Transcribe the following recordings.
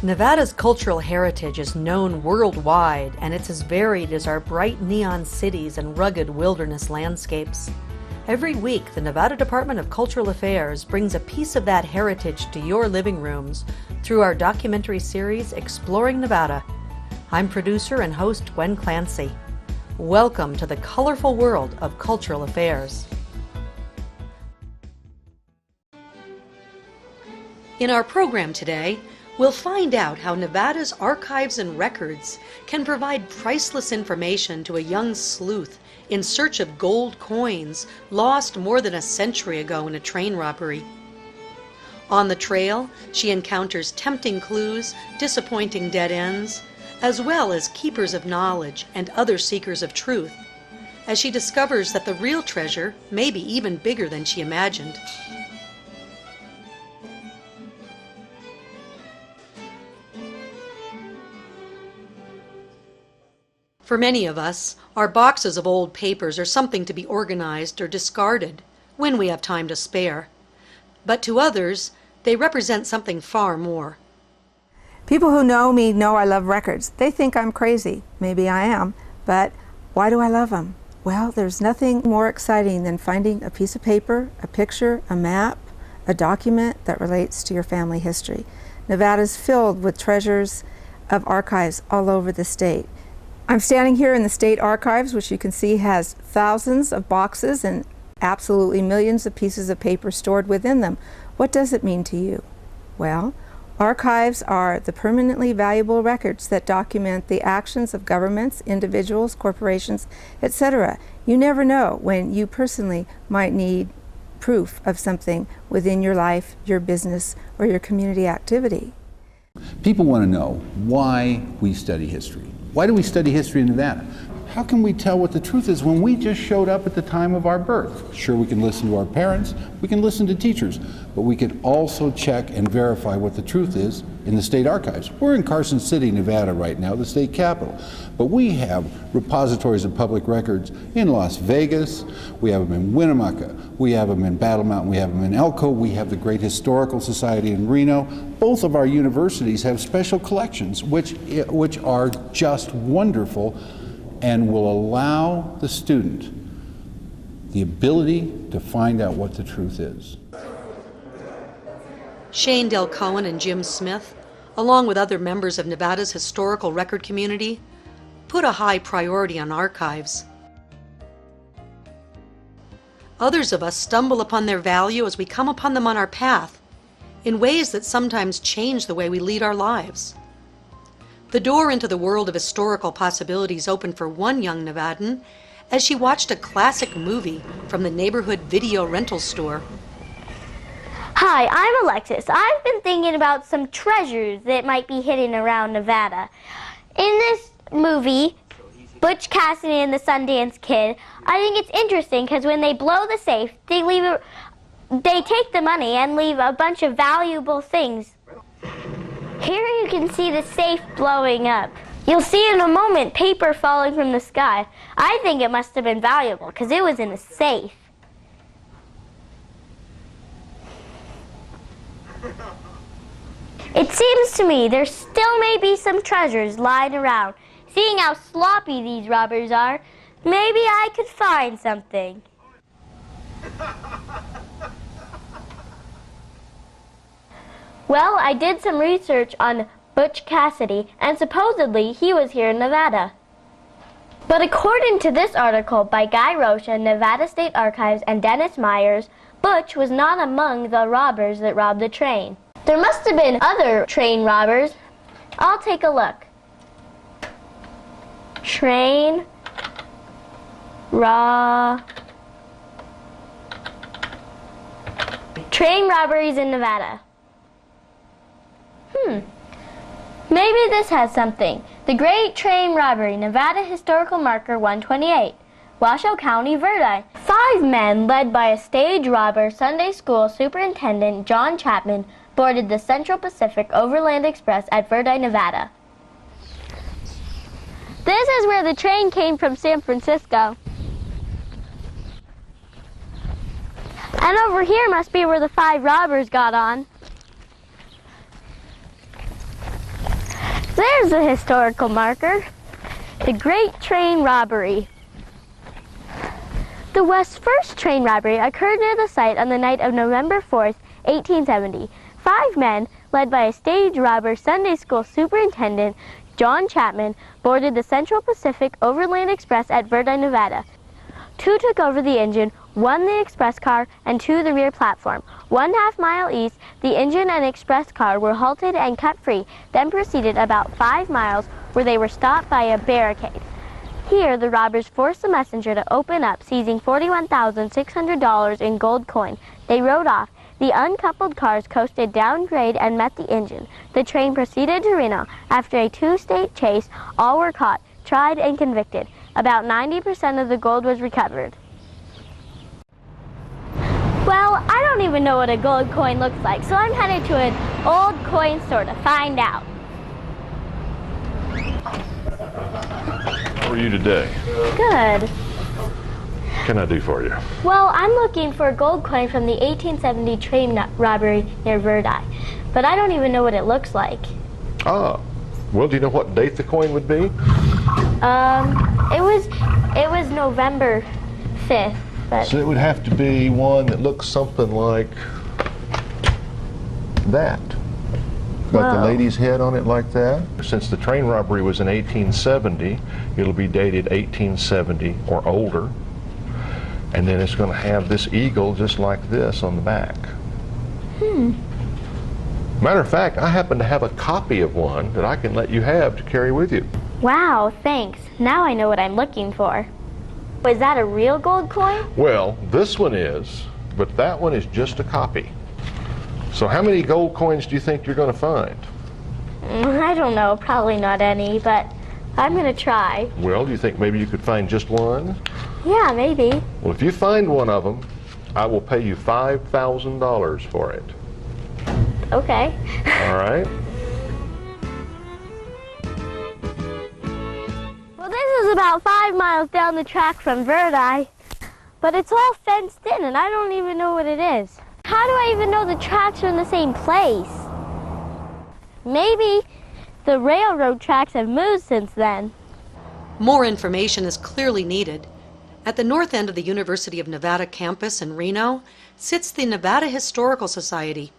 Nevada's cultural heritage is known worldwide, and it's as varied as our bright neon cities and rugged wilderness landscapes. Every week, the Nevada Department of Cultural Affairs brings a piece of that heritage to your living rooms through our documentary series, Exploring Nevada. I'm producer and host Gwen Clancy. Welcome to the colorful world of cultural affairs. In our program today, we'll find out how Nevada's archives and records can provide priceless information to a young sleuth in search of gold coins lost more than a century ago in a train robbery. On the trail, she encounters tempting clues, disappointing dead ends, as well as keepers of knowledge and other seekers of truth, as she discovers that the real treasure may be even bigger than she imagined. For many of us, our boxes of old papers are something to be organized or discarded when we have time to spare. But to others, they represent something far more. People who know me know I love records. They think I'm crazy. Maybe I am, but why do I love them? Well, there's nothing more exciting than finding a piece of paper, a picture, a map, a document that relates to your family history. Nevada's filled with treasures of archives all over the state. I'm standing here in the state archives, which you can see has thousands of boxes and absolutely millions of pieces of paper stored within them. What does it mean to you? Well, archives are the permanently valuable records that document the actions of governments, individuals, corporations, etc. You never know when you personally might need proof of something within your life, your business, or your community activity. People want to know why we study history. Why do we study history in Nevada? How can we tell what the truth is when we just showed up at the time of our birth? Sure, we can listen to our parents, we can listen to teachers, but we can also check and verify what the truth is in the state archives. We're in Carson City, Nevada right now, the state capital, but we have repositories of public records in Las Vegas, we have them in Winnemucca, we have them in Battle Mountain, we have them in Elko, we have the Great Historical Society in Reno. Both of our universities have special collections, which are just wonderful and will allow the student the ability to find out what the truth is. Shayne Del Cohen and Jim Smith, along with other members of Nevada's historical record community, put a high priority on archives. Others of us stumble upon their value as we come upon them on our path, in ways that sometimes change the way we lead our lives. The door into the world of historical possibilities opened for one young Nevadan as she watched a classic movie from the neighborhood video rental store. Hi, I'm Alexis. I've been thinking about some treasures that might be hidden around Nevada. In this movie, Butch, Cassidy, and the Sundance Kid, I think it's interesting because when they blow the safe, they take the money and leave a bunch of valuable things. Here you can see the safe blowing up. You'll see in a moment paper falling from the sky. I think it must have been valuable because it was in a safe. It seems to me there still may be some treasures lying around. Seeing how sloppy these robbers are, maybe I could find something. Well, I did some research on Butch Cassidy, and supposedly he was here in Nevada. But according to this article by Guy Rocha, Nevada State Archives, and Dennis Myers, Butch was not among the robbers that robbed the train. There must have been other train robbers. I'll take a look. Train robberies in Nevada. Maybe this has something. The Great Train Robbery, Nevada Historical Marker 128, Washoe County, Verdi. 5 men, led by a stage robber, Sunday School Superintendent John Chapman, boarded the Central Pacific Overland Express at Verdi, Nevada. This is where the train came from San Francisco. And over here must be where the 5 robbers got on. There's a historical marker. The Great Train Robbery. The West's first train robbery occurred near the site on the night of November 4th, 1870. 5 men, led by a stage robber Sunday school superintendent John Chapman, boarded the Central Pacific Overland Express at Verdi, Nevada. 2 took over the engine, 1 the express car, and 2 the rear platform. 1/2 mile east, the engine and express car were halted and cut free, then proceeded about 5 miles where they were stopped by a barricade. Here, the robbers forced the messenger to open up, seizing $41,600 in gold coin. They rode off. The uncoupled cars coasted downgrade and met the engine. The train proceeded to Reno. After a 2-state chase, all were caught, tried, and convicted. About 90% of the gold was recovered. Well, I don't even know what a gold coin looks like, so I'm headed to an old coin store to find out. How are you today? Good. What can I do for you? Well, I'm looking for a gold coin from the 1870 train robbery near Verdi, but I don't even know what it looks like. Ah, well, do you know what date the coin would be? It was November 5th, but So it would have to be one that looks something like that. Got the Whoa. lady's head on it like that. Since the train robbery was in 1870, it'll be dated 1870 or older. And then it's going to have this eagle just like this on the back. Matter of fact, I happen to have a copy of one that I can let you have to carry with you. wow, thanks. Now I know what I'm looking for. Was that a real gold coin? Well, this one is, but that one is just a copy. So how many gold coins do you think you're going to find? I don't know, probably not any, but I'm going to try. Well, do you think maybe you could find just one? Yeah, maybe. Well, if you find one of them, I will pay you $5,000 for it. Okay. All right? Well, this is about 5 miles down the track from Verdi, but it's all fenced in and I don't even know what it is. How do I even know the tracks are in the same place? Maybe the railroad tracks have moved since then. More information is clearly needed. At the north end of the University of Nevada campus in Reno sits the Nevada Historical Society.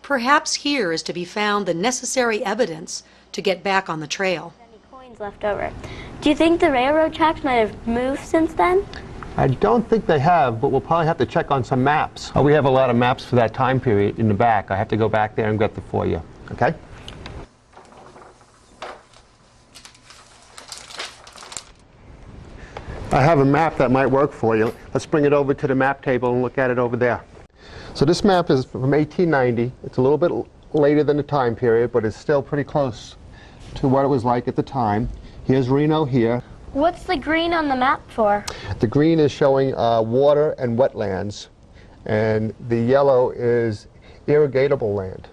Perhaps here is to be found the necessary evidence to get back on the trail. Any coins left over? Do you think the railroad tracks might have moved since then? I don't think they have, but we'll probably have to check on some maps. We have a lot of maps for that time period in the back. I have to go back there and get them for you, okay? I have a map that might work for you. Let's bring it over to the map table and look at it over there. So this map is from 1890. It's a little bit later than the time period, but it's still pretty close to what it was like at the time. Here's Reno here. What's the green on the map for? The green is showing water and wetlands, and the yellow is irrigatable land.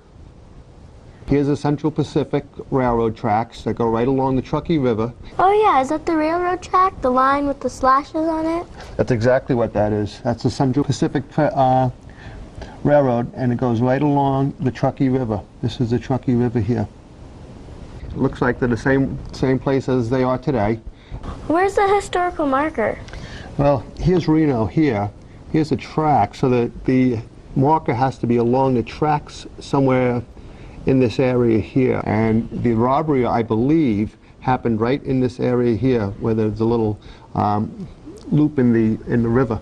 Here's the Central Pacific Railroad tracks that go right along the Truckee River. Oh yeah, is that the railroad track? The line with the slashes on it? That's exactly what that is. That's the Central Pacific Railroad, and it goes right along the Truckee River. This is the Truckee River here. It looks like they're the same place as they are today. Where's the historical marker? Well, here's Reno here. Here's the track, so that the marker has to be along the tracks somewhere in this area here. And the robbery, I believe, happened right in this area here, where there's a little loop in the river.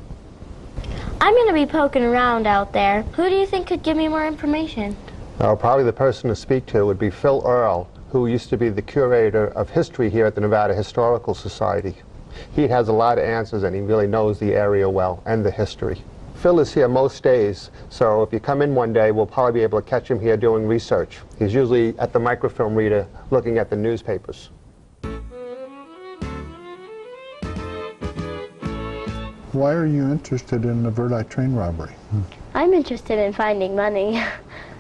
I'm going to be poking around out there. Who do you think could give me more information? Probably the person to speak to would be Phil Earl, who used to be the curator of history here at the Nevada Historical Society. He has a lot of answers, and he really knows the area well and the history. Phil is here most days, so if you come in one day, we'll probably be able to catch him here doing research. He's usually at the microfilm reader looking at the newspapers. Why are you interested in the Verdi train robbery? I'm interested in finding money.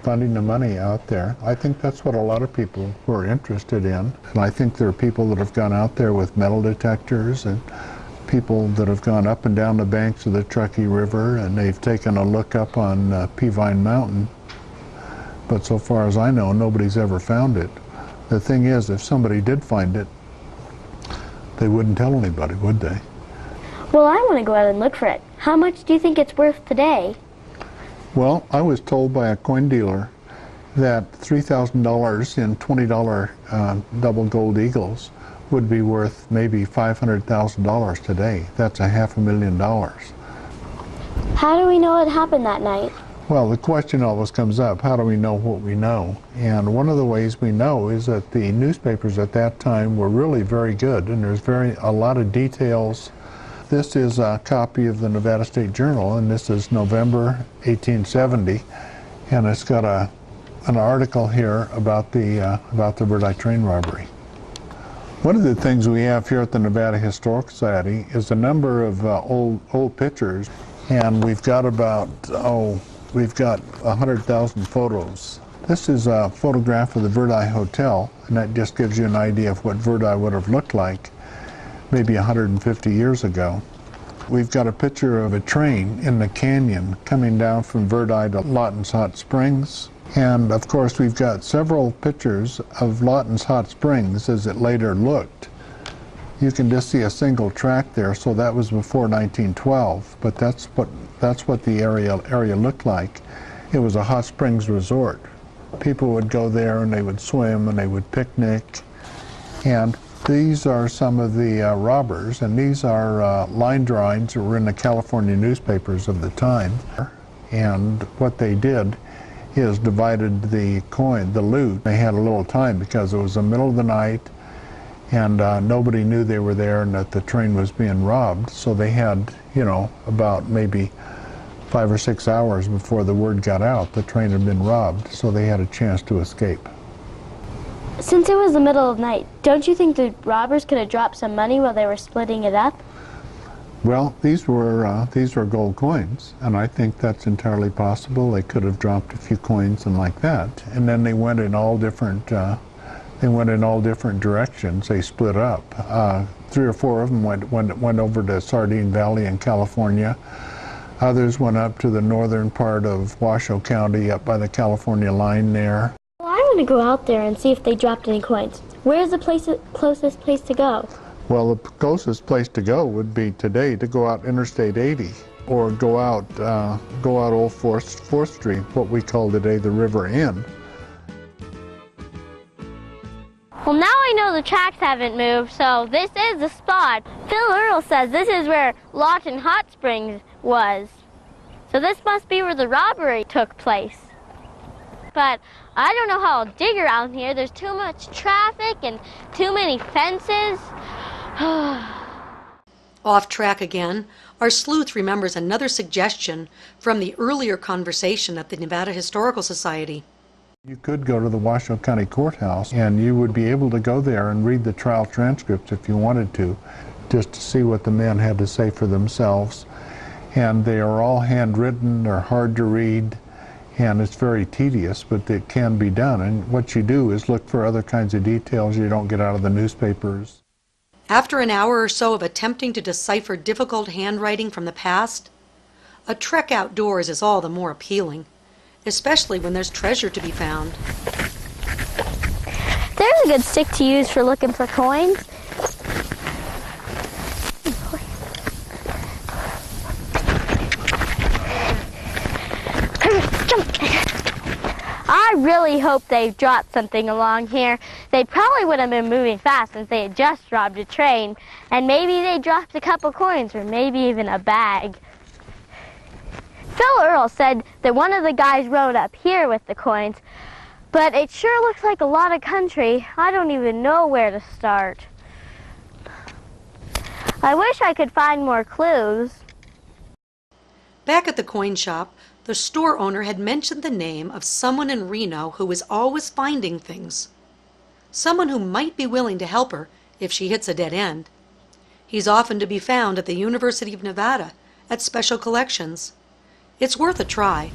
Finding the money out there. I think that's what a lot of people who are interested in. And I think there are people that have gone out there with metal detectors and people that have gone up and down the banks of the Truckee River, and they've taken a look up on Peavine Mountain. But so far as I know, nobody's ever found it. The thing is, if somebody did find it, they wouldn't tell anybody, would they? Well, I want to go out and look for it. How much do you think it's worth today? Well, I was told by a coin dealer that $3,000 in $20 double gold eagles would be worth maybe $500,000 today. That's $500,000. How do we know it happened that night? Well, the question always comes up, how do we know what we know? And one of the ways we know is that the newspapers at that time were really very good, and there's a lot of details. This is a copy of the Nevada State Journal, and this is November 1870, and it's got an article here about the Verdi Train Robbery. One of the things we have here at the Nevada Historical Society is a number of old pictures, and we've got about, we've got 100,000 photos. This is a photograph of the Verdi Hotel, and that just gives you an idea of what Verdi would have looked like maybe 150 years ago. We've got a picture of a train in the canyon coming down from Verdi to Lawton's Hot Springs. And of course we've got several pictures of Lawton's Hot Springs as it later looked. You can just see a single track there, so that was before 1912, but that's what the area looked like. It was a hot springs resort. People would go there and they would swim and they would picnic. And these are some of the robbers, and these are line drawings that were in the California newspapers of the time. And what they did is divided the coin, the loot. They had a little time because it was the middle of the night and nobody knew they were there and that the train was being robbed. So they had, you know, about maybe 5 or 6 hours before the word got out the train had been robbed, so they had a chance to escape. Since it was the middle of the night, don't you think the robbers could have dropped some money while they were splitting it up? Well, these were gold coins, and I think that's entirely possible. They could have dropped a few coins and like that, and then they went in all different. Directions. They split up. 3 or 4 of them went over to Sardine Valley in California. Others went up to the northern part of Washoe County, up by the California line there. Well, I want to go out there and see if they dropped any coins. Where's the closest place to go? Well, the closest place to go would be today to go out Interstate 80 or go out Old 4th Street, what we call today the River Inn. Well, now I know the tracks haven't moved, so this is the spot. Phil Earl says this is where Lawton Hot Springs was. So this must be where the robbery took place. But I don't know how I'll dig around here. There's too much traffic and too many fences. Off track again, our sleuth remembers another suggestion from the earlier conversation at the Nevada Historical Society. You could go to the Washoe County Courthouse and you would be able to go there and read the trial transcripts if you wanted to, just to see what the men had to say for themselves. And they are all handwritten, they're hard to read, and it's very tedious, but it can be done. And what you do is look for other kinds of details you don't get out of the newspapers. After an hour or so of attempting to decipher difficult handwriting from the past, a trek outdoors is all the more appealing, especially when there's treasure to be found. There's a good stick to use for looking for coins. I really hope they dropped something along here. They probably would have been moving fast since they had just robbed a train. And maybe they dropped a couple coins or maybe even a bag. Phil Earl said that one of the guys rode up here with the coins, but it sure looks like a lot of country. I don't even know where to start. I wish I could find more clues. Back at the coin shop, the store owner had mentioned the name of someone in Reno who was always finding things. Someone who might be willing to help her if she hits a dead end. He's often to be found at the University of Nevada at Special Collections. It's worth a try.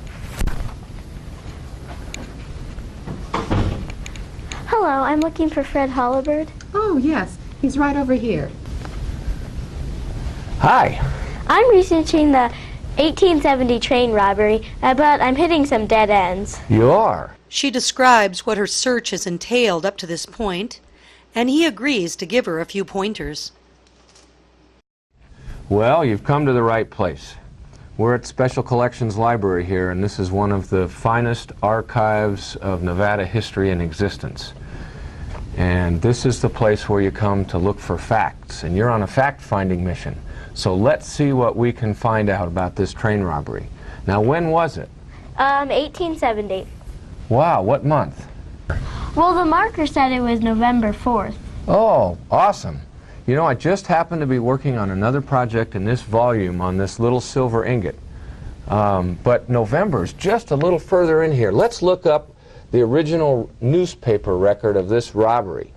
Hello, I'm looking for Fred Holabird. Oh, yes. He's right over here. Hi. I'm researching the 1870 train robbery, but I'm hitting some dead ends. You are? She describes what her search has entailed up to this point, and he agrees to give her a few pointers. Well, you've come to the right place. We're at Special Collections Library here, and this is one of the finest archives of Nevada history in existence. And this is the place where you come to look for facts, and you're on a fact-finding mission. So let's see what we can find out about this train robbery. Now, when was it? 1870. Wow, what month? Well, the marker said it was November 4th. Oh, awesome. You know, I just happened to be working on another project in this volume on this little silver ingot. But November's just a little further in here. Let's look up the original newspaper record of this robbery.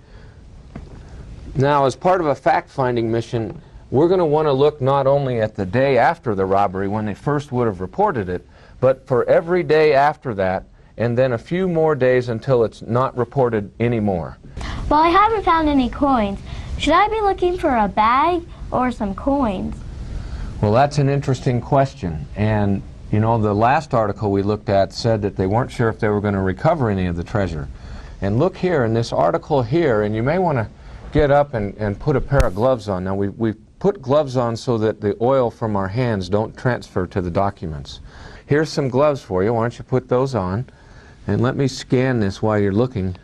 Now, as part of a fact-finding mission, we're going to want to look not only at the day after the robbery when they first would have reported it, but for every day after that, and then a few more days until it's not reported anymore. Well, I haven't found any coins. Should I be looking for a bag or some coins? Well, that's an interesting question. And, you know, the last article we looked at said that they weren't sure if they were going to recover any of the treasure. And look here in this article here, and you may want to get up and put a pair of gloves on. Now, we put gloves on so that the oil from our hands don't transfer to the documents. Here's some gloves for you. Why don't you put those on? And let me scan this while you're looking.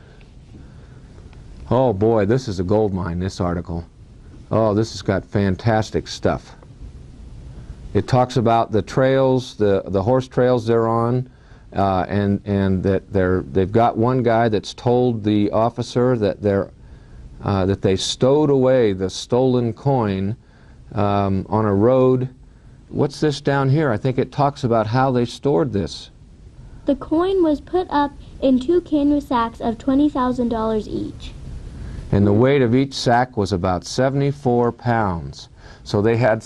Oh boy, this is a gold mine, this article. Oh, this has got fantastic stuff. It talks about the trails, the horse trails they're on, and that they've got one guy that's told the officer that that they stowed away the stolen coin on a road. What's this down here? I think it talks about how they stored this. The coin was put up in 2 canvas sacks of $20,000 each. And the weight of each sack was about 74 pounds. So they had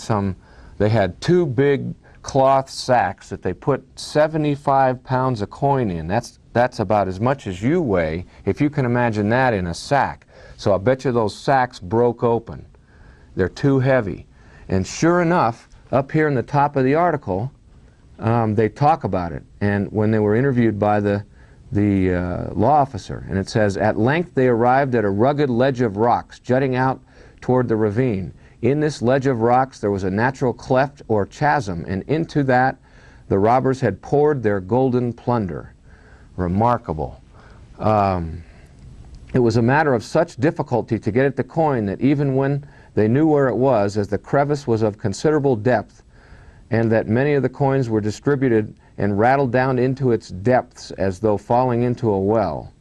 2 big cloth sacks that they put 75 pounds of coin in. That's about as much as you weigh, if you can imagine that in a sack. So I bet you those sacks broke open. They're too heavy. And sure enough, up here in the top of the article, they talk about it. And when they were interviewed by the law officer, and it says, at length they arrived at a rugged ledge of rocks jutting out toward the ravine. In this ledge of rocks there was a natural cleft or chasm, and into that the robbers had poured their golden plunder. Remarkable. It was a matter of such difficulty to get at the coin that even when they knew where it was, as the crevice was of considerable depth, and that many of the coins were distributed and rattled down into its depths as though falling into a well.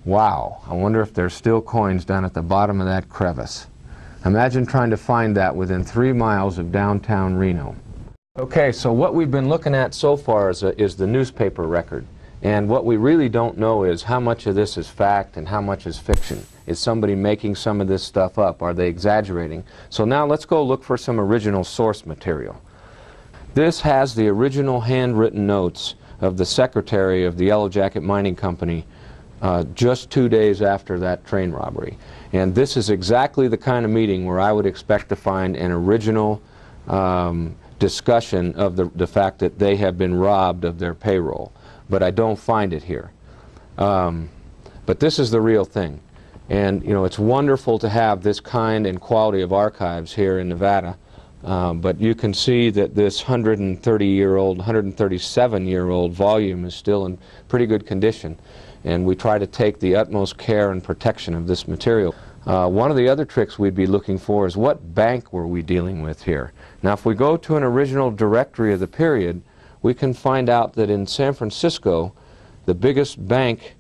Wow, I wonder if there's still coins down at the bottom of that crevice. Imagine trying to find that within 3 miles of downtown Reno. Okay, so what we've been looking at so far is the newspaper record. And what we really don't know is how much of this is fact and how much is fiction. Is somebody making some of this stuff up? Are they exaggerating? So now let's go look for some original source material. This has the original handwritten notes of the secretary of the Yellow Jacket Mining Company just 2 days after that train robbery. And this is exactly the kind of meeting where I would expect to find an original discussion of the fact that they have been robbed of their payroll. But I don't find it here. But this is the real thing. And you know, it's wonderful to have this kind and quality of archives here in Nevada. But you can see that this 130-year-old, 137-year-old volume is still in pretty good condition. And we try to take the utmost care and protection of this material. One of the other tricks we'd be looking for is what bank were we dealing with here? Now, if we go to an original directory of the period, we can find out that in San Francisco, the biggest bank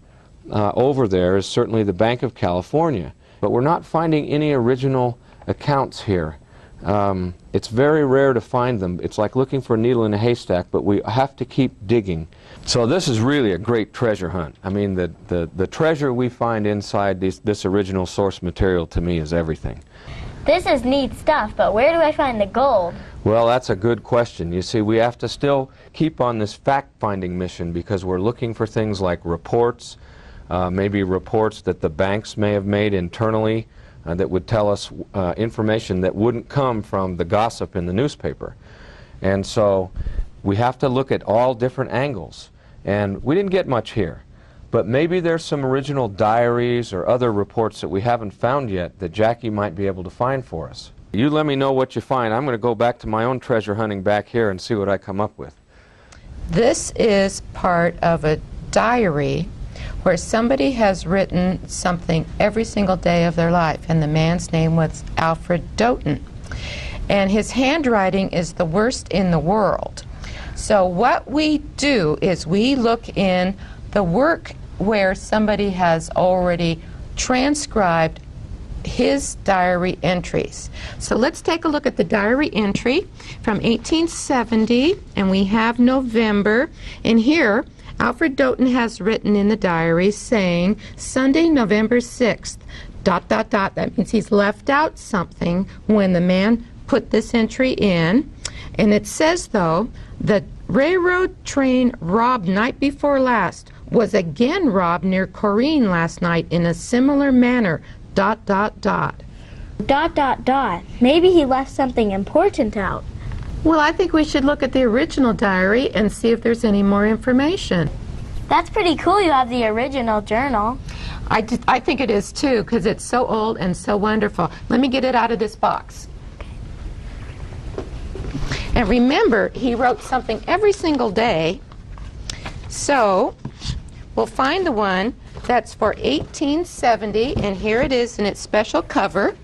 over there is certainly the Bank of California. But we're not finding any original accounts here. It's very rare to find them. It's like looking for a needle in a haystack, but we have to keep digging. So this is really a great treasure hunt. I mean, the treasure we find inside this original source material to me is everything. This is neat stuff, but where do I find the gold? Well, that's a good question. You see, we have to still keep on this fact-finding mission because we're looking for things like reports, maybe reports that the banks may have made internally that would tell us information that wouldn't come from the gossip in the newspaper. And so we have to look at all different angles. And we didn't get much here. But maybe there's some original diaries or other reports that we haven't found yet that Jackie might be able to find for us. You let me know what you find. I'm going to go back to my own treasure hunting back here and see what I come up with. This is part of a diary where somebody has written something every single day of their life, and the man's name was Alfred Doughton. And his handwriting is the worst in the world. So what we do is we look in the work where somebody has already transcribed his diary entries. So let's take a look at the diary entry from 1870, and we have November. And here, Alfred Doughton has written in the diary saying, Sunday, November 6th, ... That means he's left out something when the man put this entry in. And it says, though, the railroad train robbed night before last was again robbed near Corrine last night in a similar manner, ... Maybe he left something important out. Well, I think we should look at the original diary and see if there's any more information. That's pretty cool you have the original journal. I think it is too, because it's so old and so wonderful. Let me get it out of this box. And remember, he wrote something every single day. So we'll find the one that's for 1870, and here it is in its special cover.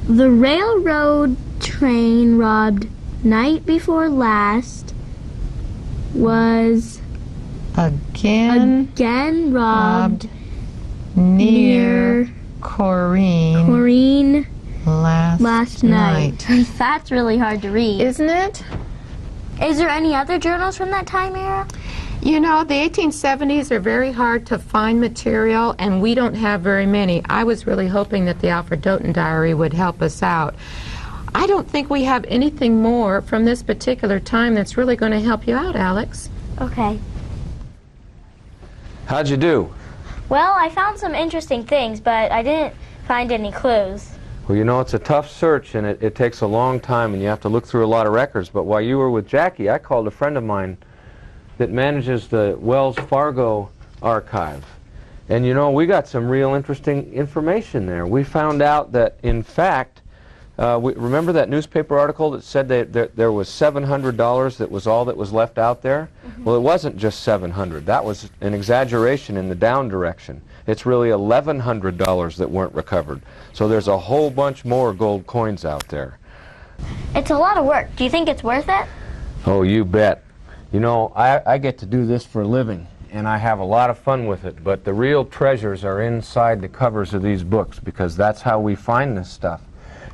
The railroad train robbed night before last was again robbed near Corrine last night. That's really hard to read. Isn't it? Is there any other journals from that time era? You know, the 1870s are very hard to find material, and we don't have very many. I was really hoping that the Alfred Doughton diary would help us out. I don't think we have anything more from this particular time that's really going to help you out, Alex. Okay. How'd you do? Well, I found some interesting things, but I didn't find any clues. Well, you know, it's a tough search, and it takes a long time, and you have to look through a lot of records. But while you were with Jackie, I called a friend of mine that manages the Wells Fargo archive. And you know, we got some real interesting information there. We found out that, in fact, remember that newspaper article that said that there was $700 that was all that was left out there? Mm-hmm. Well, it wasn't just $700. That was an exaggeration in the down direction. It's really $1,100 that weren't recovered. So there's a whole bunch more gold coins out there. It's a lot of work. Do you think it's worth it? Oh, you bet. You know, I get to do this for a living, and I have a lot of fun with it, but the real treasures are inside the covers of these books, because that's how we find this stuff.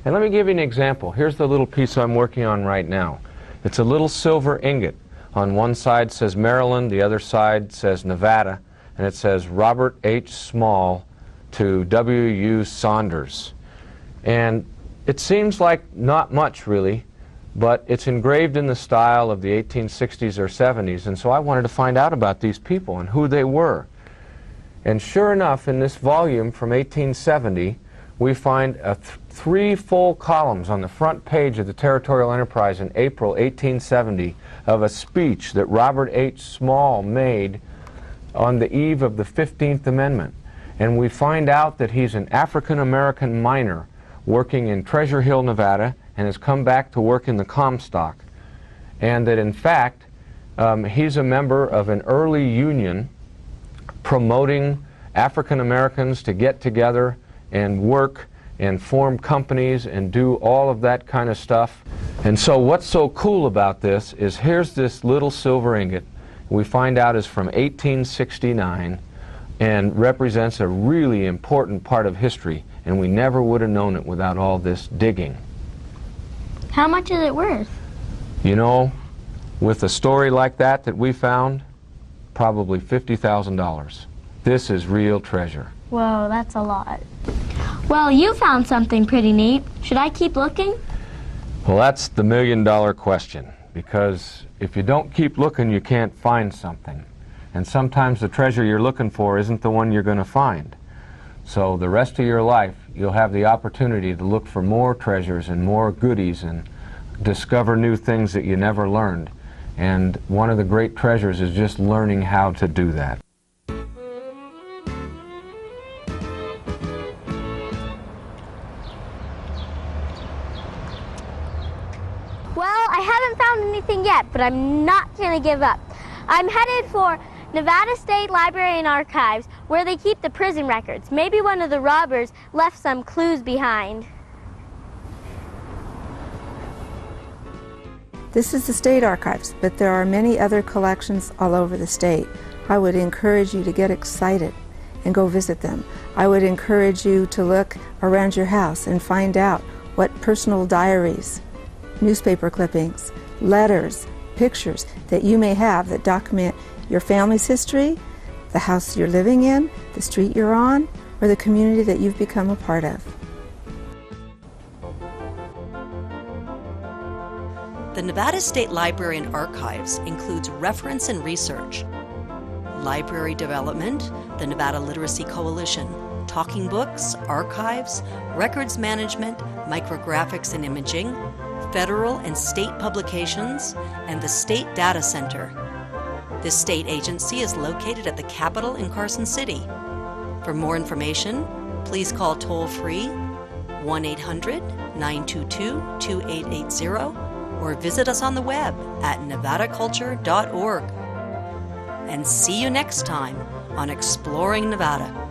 And let me give you an example. Here's the little piece I'm working on right now. It's a little silver ingot. On one side says Maryland, the other side says Nevada, and it says Robert H. Small to W.U. Saunders. And it seems like not much, really, but it's engraved in the style of the 1860s or 70s, and so I wanted to find out about these people and who they were. And sure enough, in this volume from 1870, we find three full columns on the front page of the Territorial Enterprise in April 1870 of a speech that Robert H. Small made on the eve of the 15th Amendment. And we find out that he's an African-American miner working in Treasure Hill, Nevada, and has come back to work in the Comstock. And that, in fact, he's a member of an early union promoting African Americans to get together and work and form companies and do all of that kind of stuff. And so what's so cool about this is here's this little silver ingot we find out is from 1869 and represents a really important part of history, and we never would have known it without all this digging. How much is it worth? You know, with a story like that we found, probably $50,000. This is real treasure. Whoa, that's a lot. Well, you found something pretty neat. Should I keep looking? Well, that's the million-dollar question, because if you don't keep looking, you can't find something. And sometimes the treasure you're looking for isn't the one you're going to find. So the rest of your life, you'll have the opportunity to look for more treasures and more goodies and discover new things that you never learned. And one of the great treasures is just learning how to do that. I haven't found anything yet, but I'm not going to give up. I'm headed for Nevada State Library and Archives, where they keep the prison records. Maybe one of the robbers left some clues behind. This is the state archives, but there are many other collections all over the state. I would encourage you to get excited and go visit them. I would encourage you to look around your house and find out what personal diaries, newspaper clippings, letters, pictures that you may have that document your family's history, the house you're living in, the street you're on, or the community that you've become a part of. The Nevada State Library and Archives includes reference and research, library development, the Nevada Literacy Coalition, talking books, archives, records management, micrographics and imaging, federal and state publications, and the State Data Center. This state agency is located at the Capitol in Carson City. For more information, please call toll-free 1-800-922-2880 or visit us on the web at nevadaculture.org. And see you next time on Exploring Nevada.